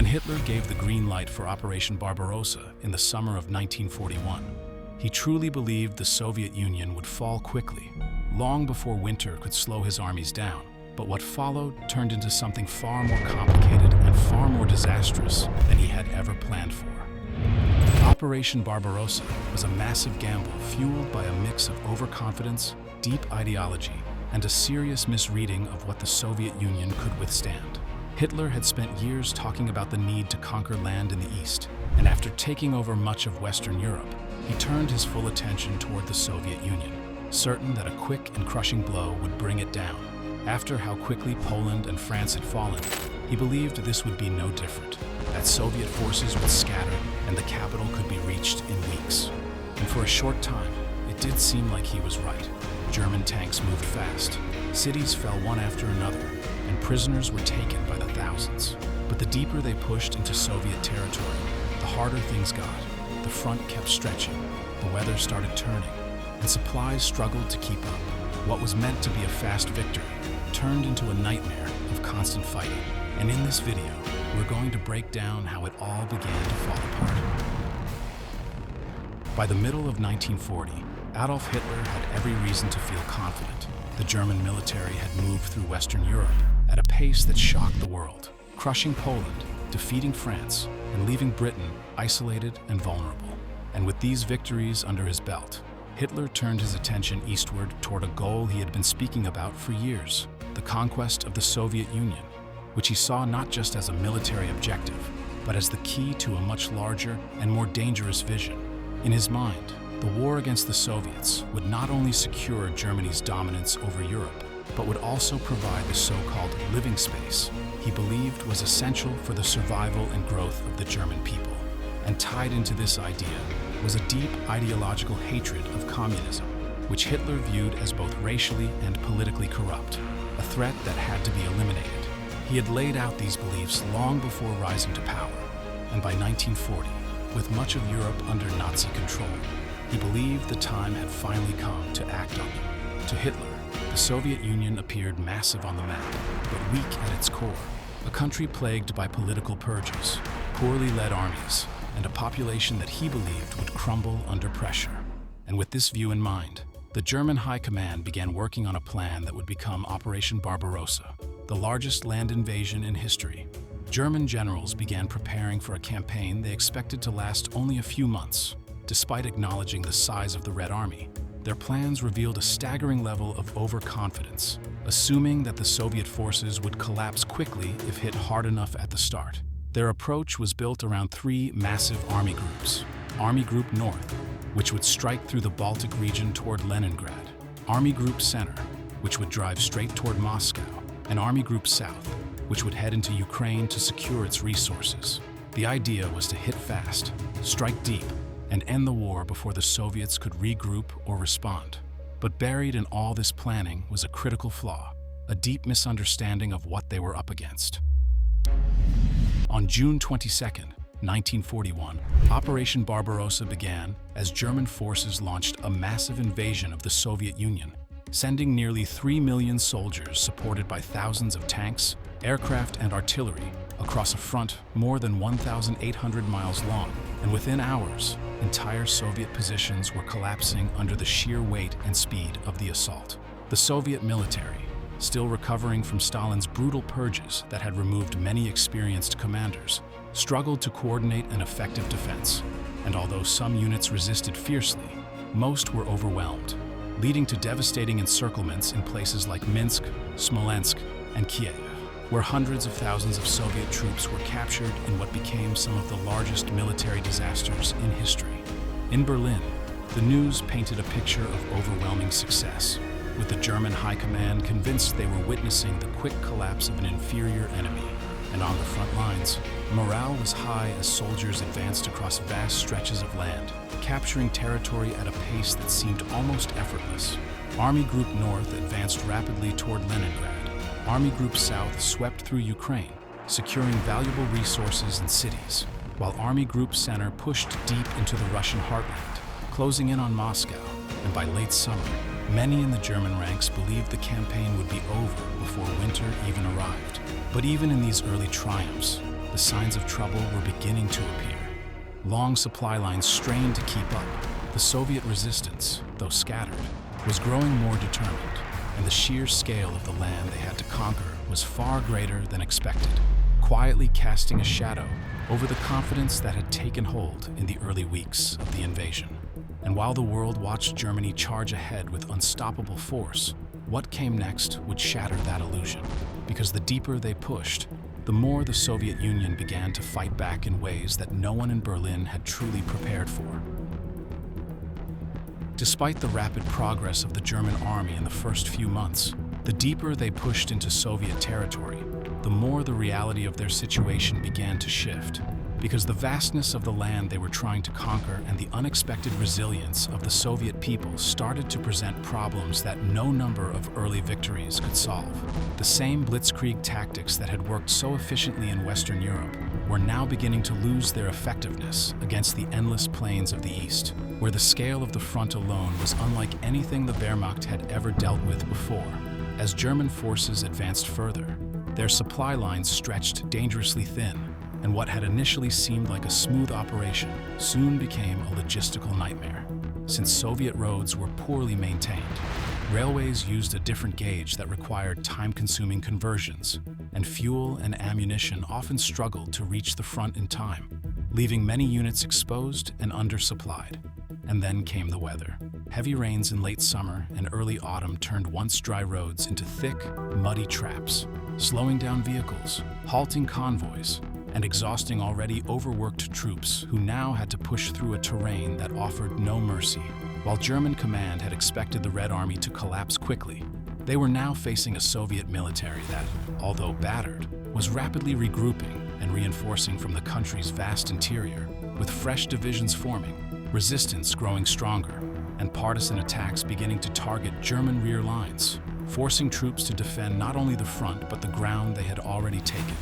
When Hitler gave the green light for Operation Barbarossa in the summer of 1941, he truly believed the Soviet Union would fall quickly, long before winter could slow his armies down. But what followed turned into something far more complicated and far more disastrous than he had ever planned for. Operation Barbarossa was a massive gamble fueled by a mix of overconfidence, deep ideology, and a serious misreading of what the Soviet Union could withstand. Hitler had spent years talking about the need to conquer land in the East, and after taking over much of Western Europe, he turned his full attention toward the Soviet Union, certain that a quick and crushing blow would bring it down. After how quickly Poland and France had fallen, he believed this would be no different, that Soviet forces would scatter and the capital could be reached in weeks. And for a short time, it did seem like he was right. German tanks moved fast, cities fell one after another, and prisoners were taken by the thousands. But the deeper they pushed into Soviet territory, the harder things got. The front kept stretching, the weather started turning, and supplies struggled to keep up. What was meant to be a fast victory turned into a nightmare of constant fighting. And in this video, we're going to break down how it all began to fall apart. By the middle of 1940, Adolf Hitler had every reason to feel confident. The German military had moved through Western Europe at a pace that shocked the world, crushing Poland, defeating France, and leaving Britain isolated and vulnerable. And with these victories under his belt, Hitler turned his attention eastward toward a goal he had been speaking about for years, the conquest of the Soviet Union, which he saw not just as a military objective, but as the key to a much larger and more dangerous vision. In his mind, the war against the Soviets would not only secure Germany's dominance over Europe, but would also provide the so-called living space he believed was essential for the survival and growth of the German people. And tied into this idea was a deep ideological hatred of communism, which Hitler viewed as both racially and politically corrupt, a threat that had to be eliminated. He had laid out these beliefs long before rising to power, and by 1940, with much of Europe under Nazi control, he believed the time had finally come to act on them. To Hitler, the Soviet Union appeared massive on the map, but weak at its core, a country plagued by political purges, poorly led armies, and a population that he believed would crumble under pressure. And with this view in mind, the German High Command began working on a plan that would become Operation Barbarossa, the largest land invasion in history. German generals began preparing for a campaign they expected to last only a few months. Despite acknowledging the size of the Red Army, their plans revealed a staggering level of overconfidence, assuming that the Soviet forces would collapse quickly if hit hard enough at the start. Their approach was built around three massive army groups. Army Group North, which would strike through the Baltic region toward Leningrad. Army Group Center, which would drive straight toward Moscow. And Army Group South, which would head into Ukraine to secure its resources. The idea was to hit fast, strike deep, and end the war before the Soviets could regroup or respond. But buried in all this planning was a critical flaw, a deep misunderstanding of what they were up against. On June 22, 1941, Operation Barbarossa began as German forces launched a massive invasion of the Soviet Union, sending nearly 3 million soldiers supported by thousands of tanks, aircraft, and artillery across a front more than 1,800 miles long. And within hours, entire Soviet positions were collapsing under the sheer weight and speed of the assault. The Soviet military, still recovering from Stalin's brutal purges that had removed many experienced commanders, struggled to coordinate an effective defense. And although some units resisted fiercely, most were overwhelmed, leading to devastating encirclements in places like Minsk, Smolensk, and Kiev, where hundreds of thousands of Soviet troops were captured in what became some of the largest military disasters in history. In Berlin, the news painted a picture of overwhelming success, with the German High Command convinced they were witnessing the quick collapse of an inferior enemy. And on the front lines, morale was high as soldiers advanced across vast stretches of land, capturing territory at a pace that seemed almost effortless. Army Group North advanced rapidly toward Leningrad. Army Group South swept through Ukraine, securing valuable resources and cities, while Army Group Center pushed deep into the Russian heartland, closing in on Moscow. And by late summer, many in the German ranks believed the campaign would be over before winter even arrived. But even in these early triumphs, the signs of trouble were beginning to appear. Long supply lines strained to keep up. The Soviet resistance, though scattered, was growing more determined, and the sheer scale of the land they had to conquer was far greater than expected, quietly casting a shadow over the confidence that had taken hold in the early weeks of the invasion. And while the world watched Germany charge ahead with unstoppable force, what came next would shatter that illusion, because the deeper they pushed, the more the Soviet Union began to fight back in ways that no one in Berlin had truly prepared for. Despite the rapid progress of the German army in the first few months, the deeper they pushed into Soviet territory, the more the reality of their situation began to shift, because the vastness of the land they were trying to conquer and the unexpected resilience of the Soviet people started to present problems that no number of early victories could solve. The same blitzkrieg tactics that had worked so efficiently in Western Europe were now beginning to lose their effectiveness against the endless plains of the East, where the scale of the front alone was unlike anything the Wehrmacht had ever dealt with before. As German forces advanced further, their supply lines stretched dangerously thin, and what had initially seemed like a smooth operation soon became a logistical nightmare. Since Soviet roads were poorly maintained, railways used a different gauge that required time-consuming conversions, and fuel and ammunition often struggled to reach the front in time, leaving many units exposed and undersupplied. And then came the weather. Heavy rains in late summer and early autumn turned once dry roads into thick, muddy traps, slowing down vehicles, halting convoys, and exhausting already overworked troops who now had to push through a terrain that offered no mercy. While German command had expected the Red Army to collapse quickly, they were now facing a Soviet military that, although battered, was rapidly regrouping and reinforcing from the country's vast interior, with fresh divisions forming, resistance growing stronger, and partisan attacks beginning to target German rear lines, forcing troops to defend not only the front but the ground they had already taken.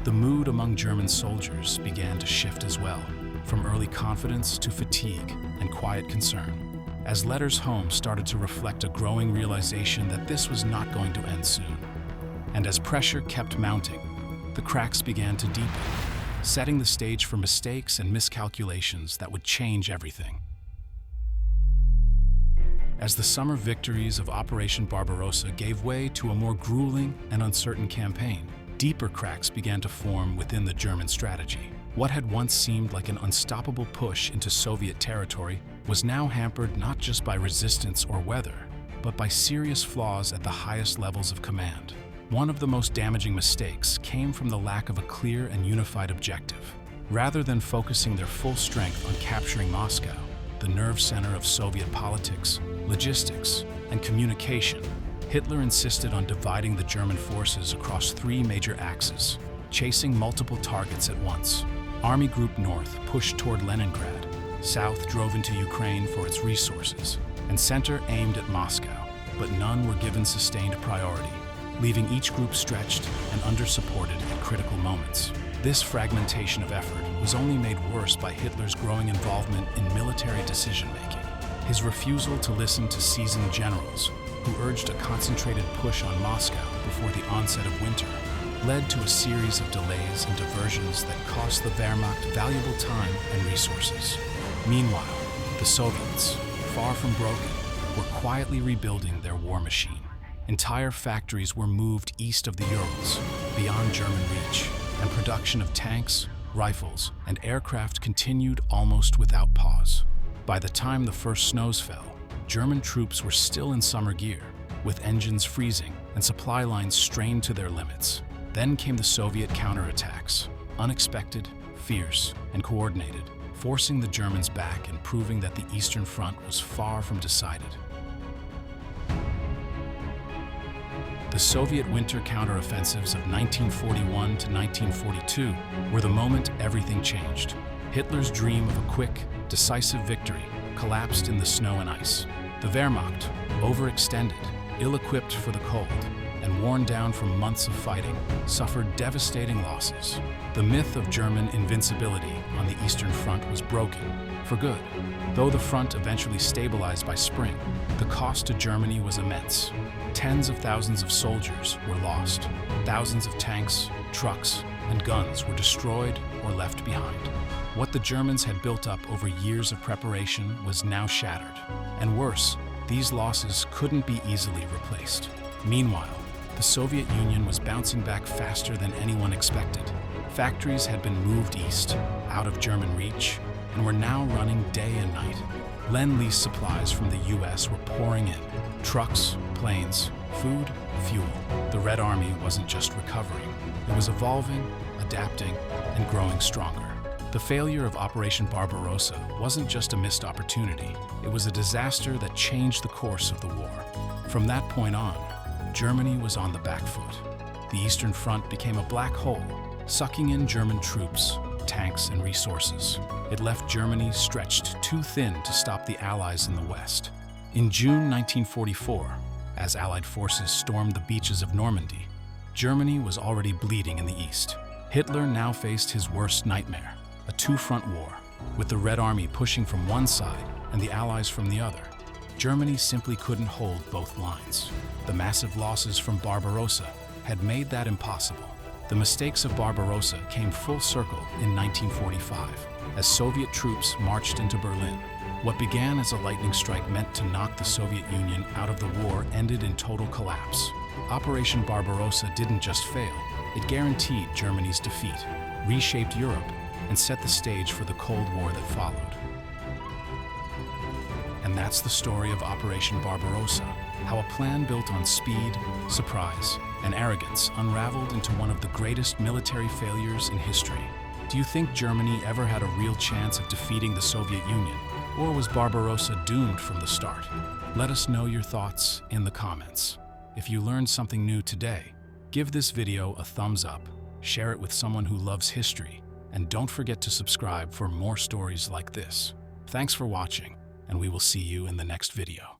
The mood among German soldiers began to shift as well, from early confidence to fatigue and quiet concern, as letters home started to reflect a growing realization that this was not going to end soon. And as pressure kept mounting, the cracks began to deepen, setting the stage for mistakes and miscalculations that would change everything. As the summer victories of Operation Barbarossa gave way to a more grueling and uncertain campaign, deeper cracks began to form within the German strategy. What had once seemed like an unstoppable push into Soviet territory was now hampered not just by resistance or weather, but by serious flaws at the highest levels of command. One of the most damaging mistakes came from the lack of a clear and unified objective. Rather than focusing their full strength on capturing Moscow, the nerve center of Soviet politics, logistics, and communication, Hitler insisted on dividing the German forces across three major axes, chasing multiple targets at once. Army Group North pushed toward Leningrad, South drove into Ukraine for its resources, and Center aimed at Moscow, but none were given sustained priority, leaving each group stretched and undersupported at critical moments. This fragmentation of effort was only made worse by Hitler's growing involvement in military decision-making. His refusal to listen to seasoned generals, who urged a concentrated push on Moscow before the onset of winter, led to a series of delays and diversions that cost the Wehrmacht valuable time and resources. Meanwhile, the Soviets, far from broken, were quietly rebuilding their war machine. Entire factories were moved east of the Urals, beyond German reach, and production of tanks, rifles, and aircraft continued almost without pause. By the time the first snows fell, German troops were still in summer gear, with engines freezing and supply lines strained to their limits. Then came the Soviet counterattacks, unexpected, fierce, and coordinated, forcing the Germans back and proving that the Eastern Front was far from decided. The Soviet winter counteroffensives of 1941 to 1942 were the moment everything changed. Hitler's dream of a quick, decisive victory collapsed in the snow and ice. The Wehrmacht, overextended, ill-equipped for the cold, and worn down from months of fighting, suffered devastating losses. The myth of German invincibility on the Eastern Front was broken, for good. Though the front eventually stabilized by spring, the cost to Germany was immense. Tens of thousands of soldiers were lost. Thousands of tanks, trucks, and guns were destroyed or left behind. What the Germans had built up over years of preparation was now shattered. And worse, these losses couldn't be easily replaced. Meanwhile, the Soviet Union was bouncing back faster than anyone expected. Factories had been moved east, out of German reach, and were now running day and night. Lend-lease supplies from the US were pouring in. Trucks, planes, food, fuel. The Red Army wasn't just recovering. It was evolving, adapting, and growing stronger. The failure of Operation Barbarossa wasn't just a missed opportunity. It was a disaster that changed the course of the war. From that point on, Germany was on the back foot. The Eastern Front became a black hole, sucking in German troops, tanks, and resources. It left Germany stretched too thin to stop the Allies in the West. In June 1944, as Allied forces stormed the beaches of Normandy, Germany was already bleeding in the east. Hitler now faced his worst nightmare, a two-front war, with the Red Army pushing from one side and the Allies from the other. Germany simply couldn't hold both lines. The massive losses from Barbarossa had made that impossible. The mistakes of Barbarossa came full circle in 1945, as Soviet troops marched into Berlin. What began as a lightning strike meant to knock the Soviet Union out of the war ended in total collapse. Operation Barbarossa didn't just fail, it guaranteed Germany's defeat, reshaped Europe, and set the stage for the Cold War that followed. And that's the story of Operation Barbarossa, how a plan built on speed, surprise, and arrogance unraveled into one of the greatest military failures in history. Do you think Germany ever had a real chance of defeating the Soviet Union, or was Barbarossa doomed from the start? Let us know your thoughts in the comments. If you learned something new today, give this video a thumbs up, share it with someone who loves history, and don't forget to subscribe for more stories like this. Thanks for watching, and we will see you in the next video.